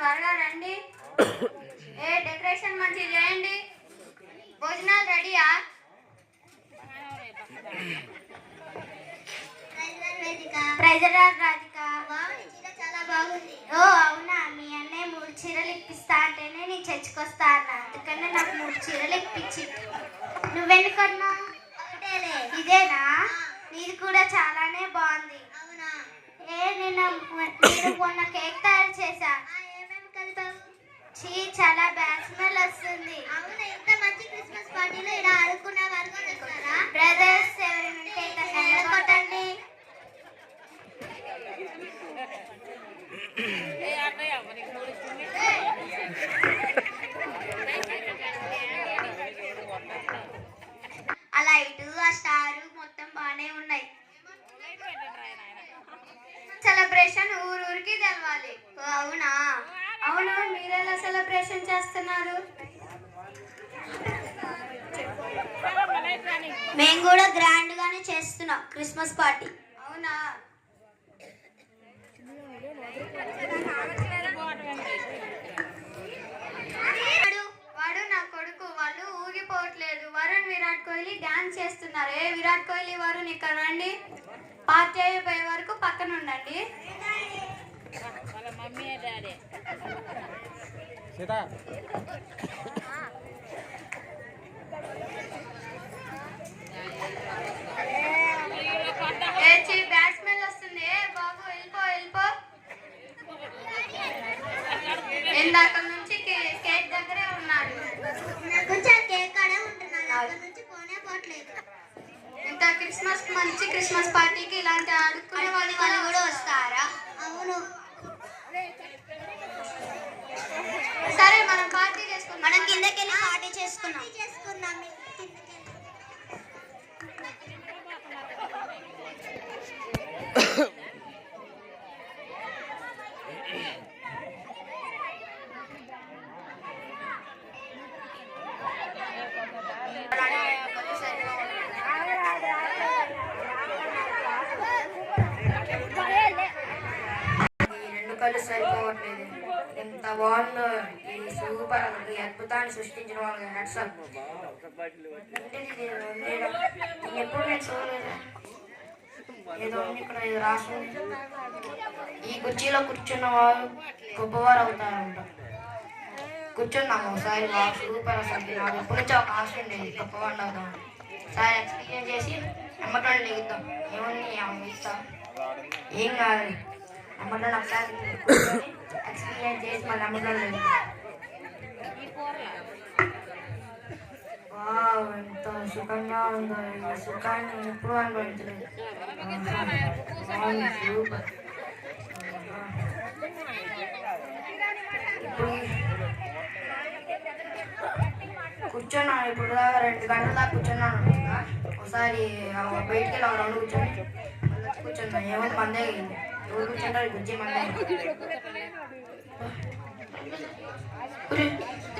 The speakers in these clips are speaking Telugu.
త్వరగా రండి. డెకరేషన్ మంచిగా చేయండి. భోజనాలు రెడీయా? చాలా బాగుంది. ఓ అవునా, మీ అన్నయ్య 3 చీరలు ఇప్పిస్తా అంటేనే నేను చర్చకొస్తా అన్న. అందుకనే నాకు 3 చీరలు ఇప్పించి. నువ్వెందుకన్నా? ఇదేనా? నీది కూడా చాలానే బాగుంది. అవునా? నేను మొన్న కేక్ తయారు చేశా. ఏమేమి కలిపావు? చాలా బ్యాడ్ స్మెల్ వస్తుంది. అవునా? ఇంత మంచి క్రిస్మస్ పార్టీలో ఇలా ఆడుకునే వాళ్ళు కూడా వస్తారా? బ్రదర్స్ ఎవరైనా కేక్ కొట్టండి. ఆ లైట్, ఆ స్టార్ మొత్తం బాగానే ఉన్నాయి. సెలబ్రేషన్ ఊరూరికి తెలవాలి. అవునా? అవును, మీరెలా సెలబ్రేషన్ చేస్తున్నారు? మేము కూడా గ్రాండ్ గానే చేస్తున్నాం క్రిస్మస్ పార్టీ. అవునా? వాడు నా కొడుకు. వాళ్ళు ఊగిపోవట్లేదు. వరుణ్, విరాట్ కోహ్లీ డాన్స్ చేస్తున్నారు. విరాట్ కోహ్లీ, వరుణ్ ఇక్కడ రండి. పార్టీ అయిపోయే వరకు పక్కన ఉండండి. బ్యాడ్ స్మెల్ వస్తుంది. బాబు వెళ్ళిపో. ఇందాక నుంచి కేక్ దగ్గరే ఉన్నాడు. కొంచెం కేక్ కాడే ఉంటున్నాను. అక్కడ నుంచి పోనే పోవట్లేదు. ఇంత మంచి క్రిస్మస్ పార్టీకి ఇలాంటి ఆడుకునే వాళ్ళు కూడా వస్తారా? అవును. సరే, మనం పార్టీ చేసుకుందాం. మనం కిందకెళ్ళి పార్టీ చేసుకుందాం. కళ్ళు సరిపోవట్లేదు. ఎంత బాగుందో ఈ సూపర్. ఈ అద్భుతాన్ని సృష్టించిన వాళ్ళకి హ్యాట్స్ ఆఫ్. ఎప్పుడు నేను చూడలేదు. ఏదో ఇక్కడ రాసింది, ఈ కుర్చీలో కూర్చున్న వాళ్ళు గొప్పవారు అవుతారంట. కూర్చున్నాము ఒకసారి. సూపర్. అసలు నాకు ఎప్పటి నుంచో ఒక ఆశ ఉండేది, గొప్పవాడిని అవుతాం. ఒకసారి ఎక్స్పీరియన్స్ చేసి అమ్మటోళ్ళు దిగుతాం. ఏమన్నా ఇస్తా, ఏం కాదు. అమ్మటోళ్ళు ఒకసారి ఎక్స్పీరియన్స్ చేసి మళ్ళీ అమ్మటోళ్ళు ఎంత సుఖంగా ఉందో. ఈ సుఖాన్ని ఎప్పుడు అనుభవించలేదు. సూపర్. కూర్చున్నాను ఇప్పుడు దాకా 2 గంటల దాకా కూర్చున్నాను. ఒకసారి బయటికి వెళ్ళి 1 రౌండ్ కూర్చొని కూర్చున్నాను. ఏమైనా మందే ఎవరు కూర్చుంటారు? గుజ్జి మందే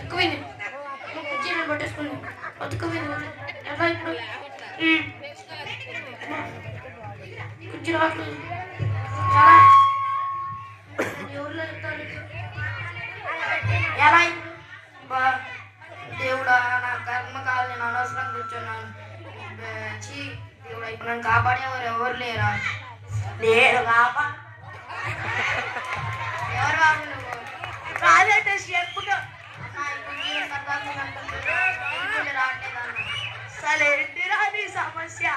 ఎక్కువైంది. కుర్చీలను పట్టేసుకుని బతుకుపోయింది. ఎలా ఇప్పుడు కుర్చీ రావట్లేదు. ఎవరిలో చెప్తారు ఎలా బా దేవుడా, నా కర్మ కాదు. నేను అనవసరం కూర్చున్నాను. దేవుడా, ఇప్పుడు నన్ను కాపాడేవారు ఎవరు లేరా? లేరు. ఎవరు బాబు నువ్వు? రాదంటే ఎప్పుడు సమస్య.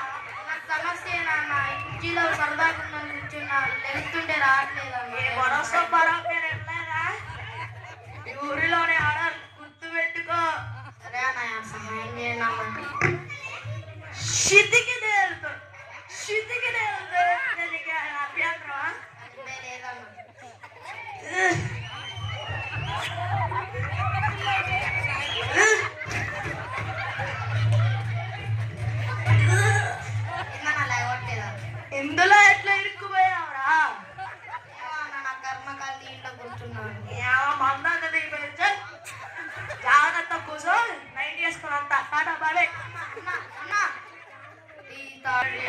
నాకు సమస్య నాన్న. ఈ కుర్చీలో సరదాగా ఉన్నాను, కూర్చున్నాను. లెగుతుంటే రావట్లేదు. ఊరిలోనే ఆడాలి, గుర్తు పెట్టుకో. సరే అన్న, సహాయం చేయండి అమ్మ. శితికి అభ్యంతరమా? లేదమ్మా. ఇందులో ఎట్లా ఇరుక్కుపోయావురా? నా కర్మకాలు దీంట్లో కూర్చున్నాను. మందాన్ని దిగిపోయి జాగ్రత్త కూర్చో. నైట్ వేసుకున్నంత టాటా బాయ్. ఈ తాడి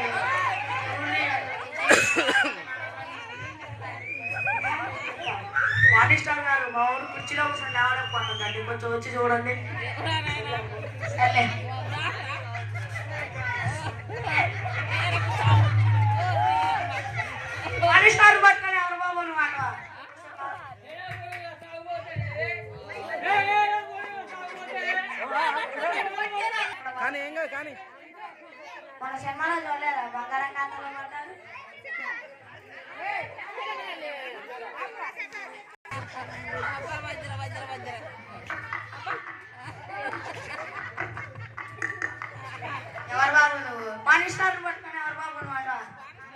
వాణిస్టార్ గారు మా ఊరు కుర్చీలో కూర్చొని లేవలేకపోతుందండి, కొంచెం వచ్చి చూడండి. సర్లే. మనిషి పట్టుకొని ఎవరు బాబు అనమాట. మన సినిమాలో చూడలేదా బంగారం కాంతలో పడ్డారు? ఎవరు బాబు నువ్వు? మనిషి పట్టుకొని ఎవరు బాబు అనమాట.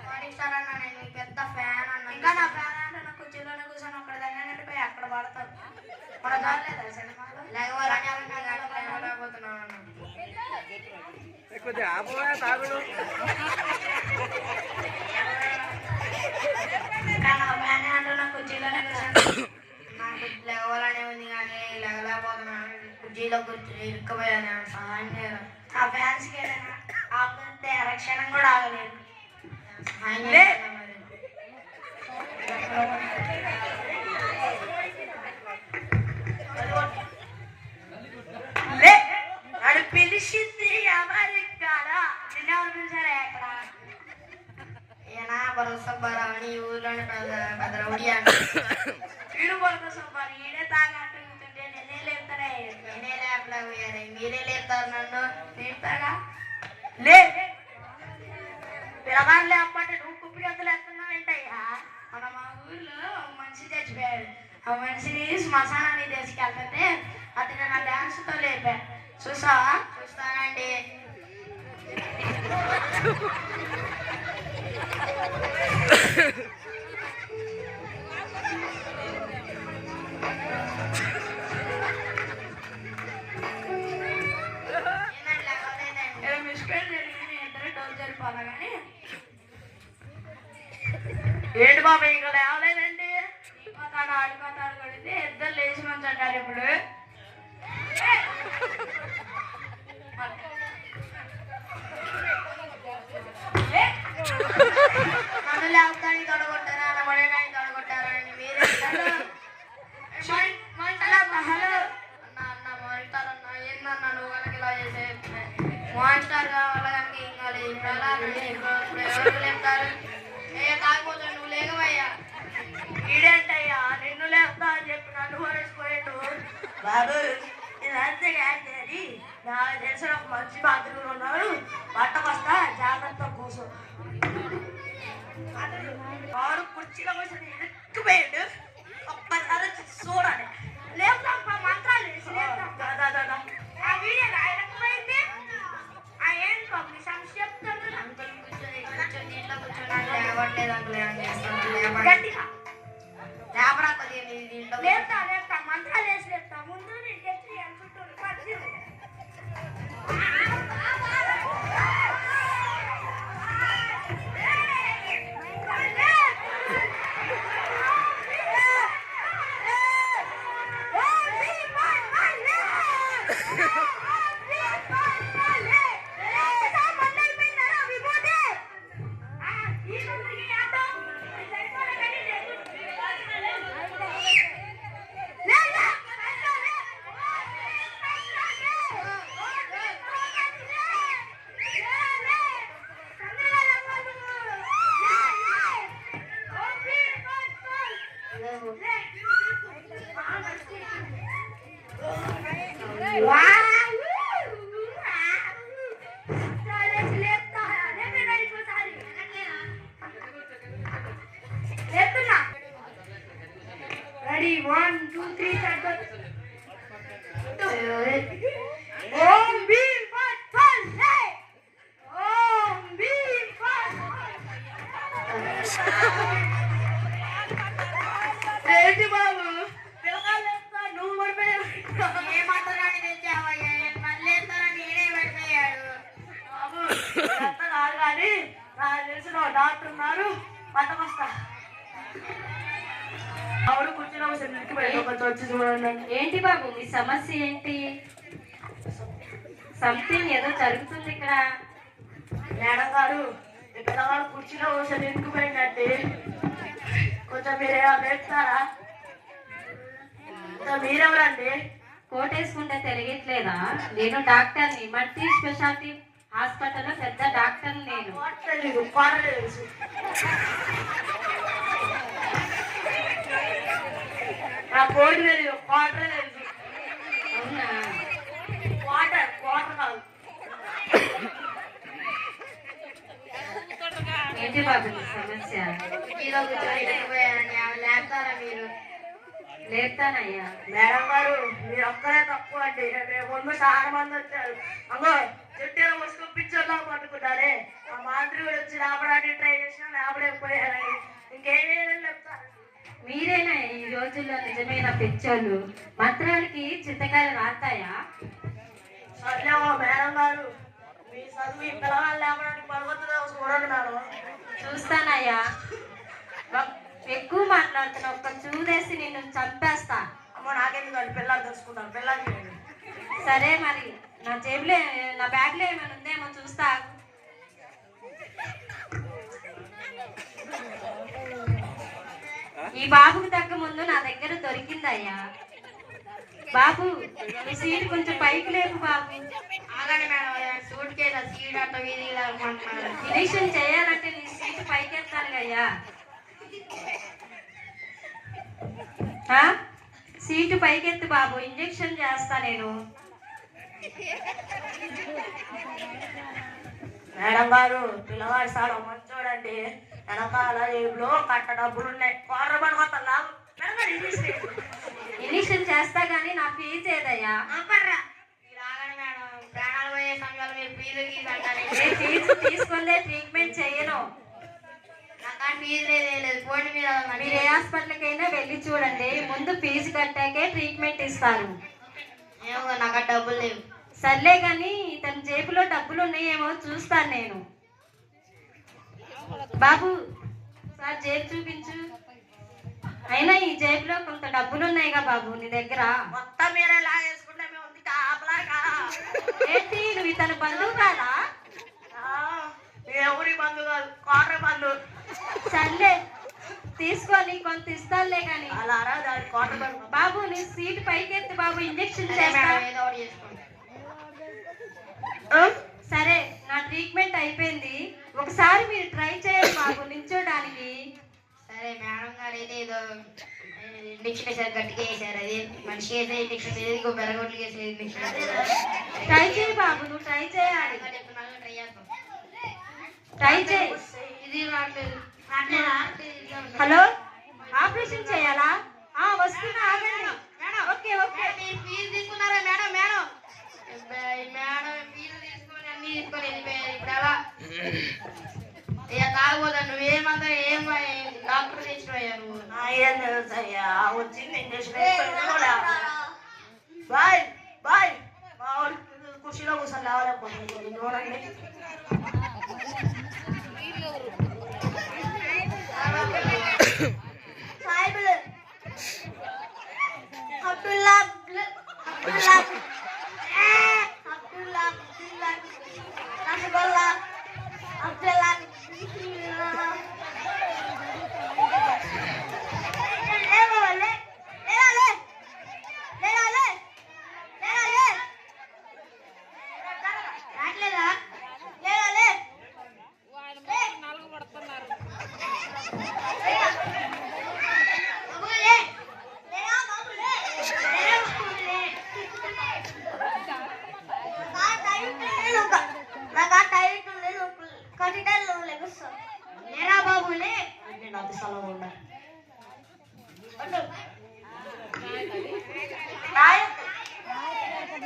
మనిషి అన్న నేను పెద్ద ఫ్యాన్ అన్న. ఇంకా నా ఫ్యాన్ అంటే నా కుర్చీలోనే కూర్చొని అక్కడ దగ్గర అక్కడ పడతారు. మన చూడలేదా సినిమాలో? లేకపోతే నాకు లేవాలనే ఉంది కానీ లేగలేకపోతున్నాను. కుర్చీలో కూర్చొని ఇరుక్కుపోయాను. సహాయం చేయరు. ఆ ఫ్యాన్స్కి ఆపితే రక్షణ కూడా ఆగలేదు. సహాయం చేయాలి మరి. వాడు పిలిచింది ఎవరి కాడా? నిన్నెవరు పిలిచారా ఎక్కడ? ఈయన బరసబ్బారావు అని ఈ ఊర్లోని పెద్ద రౌడీ అంట. వీడు బరసబ్బారు ఈడే తాగట్టు నేనే లేపుతాడే. నేనే లేపలేకపోయారు, మీరే లేపుతారు నన్ను. లేపుతాడా? లే పిల్లగాని లేకపోతే నువ్వు కుప్పి గంతులు వేస్తున్నావు ఏంటయ్యా? మన మా ఊర్లో మనిషి చచ్చిపోయాడు. ఆ మనిషిని శ్మశానాన్ని తీసుకెళ్తే అతను నా డాన్స్తో లేపా. చూసావా? చూస్తానండి. ఏంటి బాబు ఇంకా లేవలేదండి? ఆడిపోతాడు కొడితే ఇద్దరు లేచి మంచి అంటారు. ఇప్పుడు నన్ను లేకపోతే తొడగొట్టారా, అన్నబడే తొడగొట్టారా అని మీరే హలో అన్న మానిటారన్నా ఏందన్నా నువ్వు కనుక ఇలా చేసే మానిటార్ కావాలా కనుక ఏం కావాలి. ఇప్పుడు ఎలా ఇప్పుడు ఎవరు లేపుతారు? కాకపోతే నువ్వు లేకవయ్యా. ఈడేంటయ్యా నిన్ను లేపుతా అని చెప్పి నన్ను పడేసిపోయాడు. బాబు ఇదంతా కానీ నాకు తెలిసిన ఒక మంచి బాత్రూమ్ ఉన్నారు. పట్టకొస్తా జాగ్రత్త కూర్చో. వాడు కుర్చీలో కూర్చొని ఎక్కిపోయాడు. ఒక్కసారి చూడాలి. లేపుతాం మంత్రాలు వేసి లేపుతాం. ఆ వీడియో రాయకపోయింది. ఆ ఏం మీ సమస్య చెప్తాను. అంకుల్ కూర్చొని దీంట్లో కూర్చొని లేవట్లేదు అంకుల్. గట్టిగా లేపరా కొద్దిగా దీంట్లో. లేపుతా మంత్రాలు వేసి లేపుతా. ముందు నేను తెచ్చి చుట్టూ Ready, 1, 2, 3, start. Om Bhim Pat Pal Hey! Om Bhim Pat ఏంటి బాబు నువ్వు పడిపోయావు. ఏమంటారని తెచ్చావయ్యా? మళ్ళీ ఎత్తారని నేనే పడిపోయాడు. బాబు కాదు కానీ నాకు తెలిసిన డాక్టర్ ఉన్నారు. పట్టకొస్తా. ఆవిడ కూర్చుని వచ్చి చూడండి. ఏంటి బాబు మీ సమస్య ఏంటి? సంథింగ్ ఏదో జరుగుతుంది ఇక్కడ. మేడం గారు ఈ పిల్లగాడు కుర్చీలో కూర్చొని ఇరుక్కుపోయిందండి. కొంచెం మీరు ఏమైనా నేర్పుతారా? మీరెవరండి? కోట్ వేసుకుంటే తెలియట్లేదా? నేను డాక్టర్ని, మల్టీ స్పెషాలిటీ హాస్పిటల్లో పెద్ద డాక్టర్ నేను. తెలీదు, కోట తెలుసు. నా కోటి తెలీదు, కోట తెలుసు. అవునా? వాటర్ కాదు. ఏంటి బాబు నీ సమస్య? మీలో కూర్చోలేకపోయానండి, ఆమె లేపుతారా మీరు? లేపుతానయ్యా. మేడం గారు మీరు ఒక్కరే తక్కువ అండి, రేపు ముందు చాలా మంది వచ్చారు. అమ్మో చుట్టూ ముసుగు పిచ్చర్లా పట్టుకుంటారే, ఆ మాంత్రికుడు వచ్చి రావడానికి ట్రై చేసినా లేపలేకపోయారని ఇంకేమేమి చెప్తారు. మీరేనా ఈ రోజుల్లో నిజమైన పిచ్చోళ్ళు? మంత్రాలకి చింతకాయలు రాస్తాయా? సర్లేమో మేడం గారు, మీ చదువు ఈ పిల్లగాళ్ళు లేపడానికి పడుతుందో చూడండి మేడం. చూస్తానయ్యా. ఎక్కువ మాట్లాడుతున్నా, ఒక్క చూదేసి నిన్ను చంపేస్తా. అమ్మ నాకెందుకు అండి, పిల్లలు తెలుసుకుంటాను. పిల్లలకి సరే మరి నా జేబులో నా బ్యాగ్లో ఏమైనా ఉందేమో చూస్తా. ఈ బాబుకు తగ్గ ముందు నా దగ్గర దొరికిందయ్యా. బాబు నీ సీట్ కొంచెం పైకి లేపు బాబు. ఆగండి మేడం, సూట్ కేసు సీట్ అట్ట వీధి ఫినిషన్ చేయాలంటే నీ సీట్ పైకి ఎత్తాలి అయ్యా. సీటు పైకెత్తు బాబు, ఇంజెక్షన్ చేస్తా నేను. మేడం గారు పిల్లగాడు చాలా మంచోడండి, వెనకాల జేబులో కట్ట డబ్బులు ఉన్నాయి. క్వార్టర్ పడుకోతా ఇంజెక్షన్ చేస్తా గానీ నా ఫీజు ఏదయ్యా? రాగండి మేడం, ప్రాణాలు పోయే సమయంలో మీరు ఫీజు గీజు అంటారు. నేను ఫీజు తీసుకుందే ట్రీట్మెంట్ చేయను. నాకు ఫీజు లేదు, పోండి మీరు. మీరు ఏ హాస్పిటల్కి అయినా వెళ్ళి చూడండి, ముందు ఫీజు కట్టాకే ట్రీట్మెంట్ ఇస్తారు. ఏమో నాకు డబ్బులు లేవు. సర్లే కానీ తన జేబులో డబ్బులు ఉన్నాయేమో చూస్తాను నేను. బాబు సార్ జేబు చూపించు. అయినా ఈ జేబులో కొంత డబ్బులు ఉన్నాయిగా బాబు నీ దగ్గర. మొత్తం మీరే లాగేసుకుంటే మేము ఏంటి నువ్వు ఇతను బంధువు కాదా? ఎవరి బంధు కాదు, క్వార్టర్ బంధు. సర్లే తీసుకొని కొంత ఇస్తానులే కానీ. అలా దాని క్వార్టర్ బంధు. బాబు నీ సీట్ పైకెత్తి బాబు, ఇంజెక్షన్ చేస్తా. సరే నా ట్రీట్మెంట్ అయిపోయింది, ఒకసారి మీరు ట్రై చేయండి బాబు నిల్చోడానికి. సరే మేడం గారు అయితే ఏదో ఇంజక్షన్ వేసారు, గట్టిగా వేసారు. అది మనిషి అయితే ఇంజక్షన్ ఇంకో బెరగొట్లు వేసే ఇంజక్షన్. ట్రై చేయి బాబు, నువ్వు ట్రై చేయాలి. ట్రై చేద్దాం. ట్రై చేయి. ఇది రావట్లేదు. హలో, ఆపరేషన్ చేయాలా? వస్తున్నా ఆగండి. Okay okay. మీరు ఫీజు తీసుకున్నారా మేడం? మేడం మేడం ఫీజు తీసుకొని అన్ని తీసుకొని వెళ్ళిపోయారు. ఇప్పుడు ఎలా ఇక కాకపోతే నువ్వేమంతా ఏం డాక్టర్ తెచ్చిపోయా నువ్వు? ఏం తెలుసు అయ్యా, వచ్చింది ఇంజక్షన్ బాయ్ బాయ్. మా వాడు కుర్చీలో కూర్చొని లేవలేకపోతుంది చూడండి. లేరా బాబులే, నేను అది స్థలంలో ఉన్నా.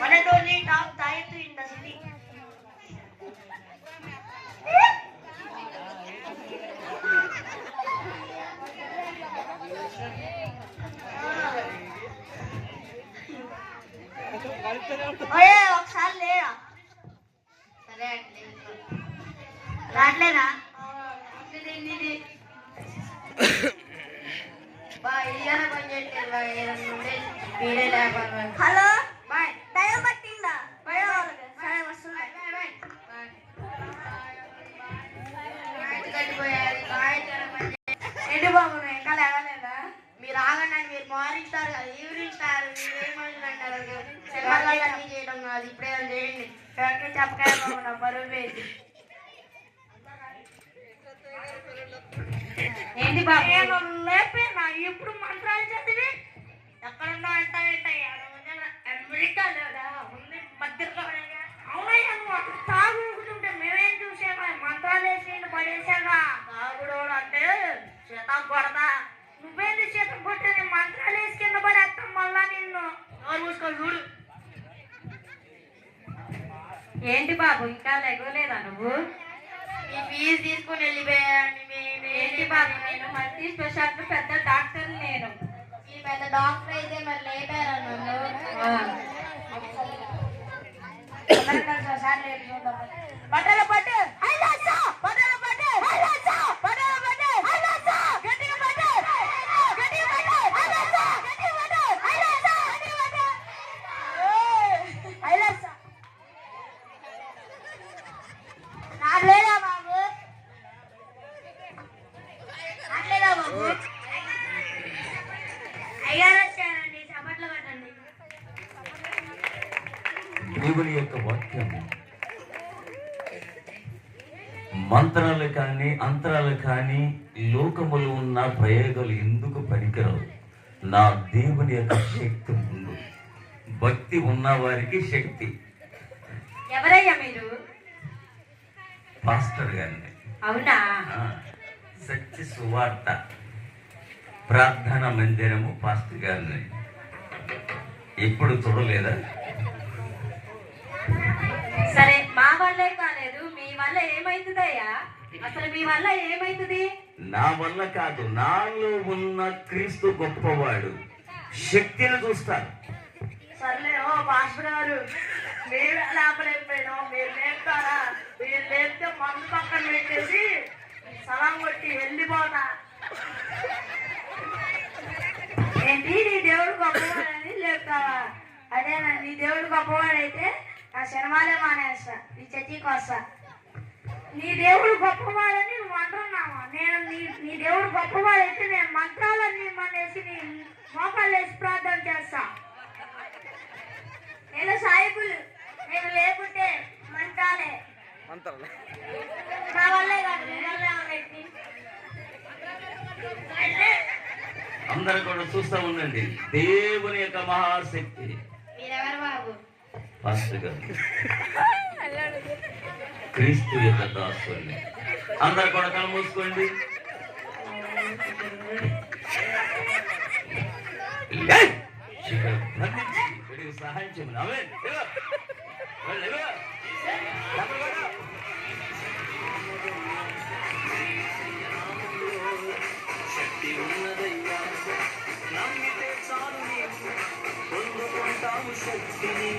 మనతోని టాప్ తాయెత్తు ఇంత సిటీ. ఒకసారి లేరా? సరే రాట్లేదా? Hello bye. టైం పట్టిందా? సరే వస్తున్నా. ఏంటి బాబు ఇంకా లేవలేదా? మీరు ఆగండి, మీరు మార్నింగ్ స్టార్ కదా, ఈవినింగ్ స్టార్. వాళ్ళు అన్ని చేయడం కాదు, ఇప్పుడే అని చేయండి. చెప్పకాయ బాబు నా బరువు వేసి. ఏంటి బాబు? నేను లేపేనా ఇప్పుడు మంత్రాలు చదివి ఎక్కడున్నా అమెరికా లేదా ఉంది మధ్యలో. అవునయ్యా నువ్వు అక్కడ తాగుతుంటే మేమేం చూసామా? మంత్రాలు వేసి పడేసాగా. తాగుడు అంటే చేతం కొడతా. నువ్వేంది చేతం కొట్టేది? మంత్రాలు వేసి కింద పడేస్తాం మళ్ళా నిన్ను. నోరు మూసుకొని చూడు. ఏంటి బాబు ఇంకా లెగలేదా నువ్వు? మీ ఫీజు తీసుకుని వెళ్ళిపోయారండి. ఏంటి బాబు, నేను మల్టీ స్పెషాలిటీ పెద్ద డాక్టర్. నేను ఈ పెద్ద డాక్టర్ అయితే మరి లేపారా నన్ను? ఒకసారి లేపి చూద్దాం. బట్టలు పట్టు, బట్టలు పట్టు, బట్టలు పట్టు, గట్టిగా పట్టు, గట్టిగా పట్టు, గట్టిగా పట్టు, నాకు లేదా బాబు? అట్లేదా బాబు? అయ్యారు వచ్చారండి, చప్పట్లు పట్టండి. దేవుని యొక్క వాక్యం మంత్రాలు కానీ అంతరాలు కానీ లోకములో ఉన్న ప్రయోగాలు ఎందుకు పనికిరావు. నా దేవుని యొక్క శక్తి ముందు భక్తి ఉన్న వారికి శక్తి. ఎవరయ్యా మీరు? పాస్టర్ గారిని. అవునా? సత్య సువార్త ప్రార్థన మందిరము పాస్టర్ గారిని ఎప్పుడు చూడలేదా? సరే, మా వల్లే కాలేదు, మీ వల్ల ఏమైతుందయ్యా? అసలు మీ వల్ల ఏమైతుంది? నా వల్ల కాదు, నాలో ఉన్న క్రీస్తు గొప్పవాడు. శక్తిని చూస్తాను. సర్లే ఓ పాస్టర్ గారు, మీరు లేపలేకపోయినా మీరు లేపుతారా? మీరు లేపితే మందు పక్కన పెట్టేసి సలాం కొట్టి వెళ్ళిపోతా. ఏంటి నీ దేవుడు గొప్పవాడని లేపుతావా? అదేనా నీ దేవుడు గొప్పవాడైతే నా సినిమాలే మానేస్తా, నీ చర్చికి వస్తా. నీ దేవుడు గొప్పవాడని నువ్వు అంటున్నావా? నేను నీ దేవుడు గొప్పవాడైతే నేను మంత్రాలన్నీ మానేసి నీ మోకాళ్ళు వేసి ప్రార్థన చేస్తా. నేను సాయిబులు, నేను లేకుంటే మంత్రాలే నా వల్లే కాదు, నీ వల్లే ఉన్నాయి. అందరూ కూడా చూస్తూ ఉండండి దేవుని యొక్క మహాశక్తి. మీరెవరు బాబు? పాస్టర్ గారు క్రీస్తు యొక్క దాసుని. అందరు కూడా కళ్ళు మూసుకోండి. సహాయం చేయమని అవే శక్తి ఉన్నదయ్యా, నమ్మితే చాలు, పొందుకుంటాము శక్తిని.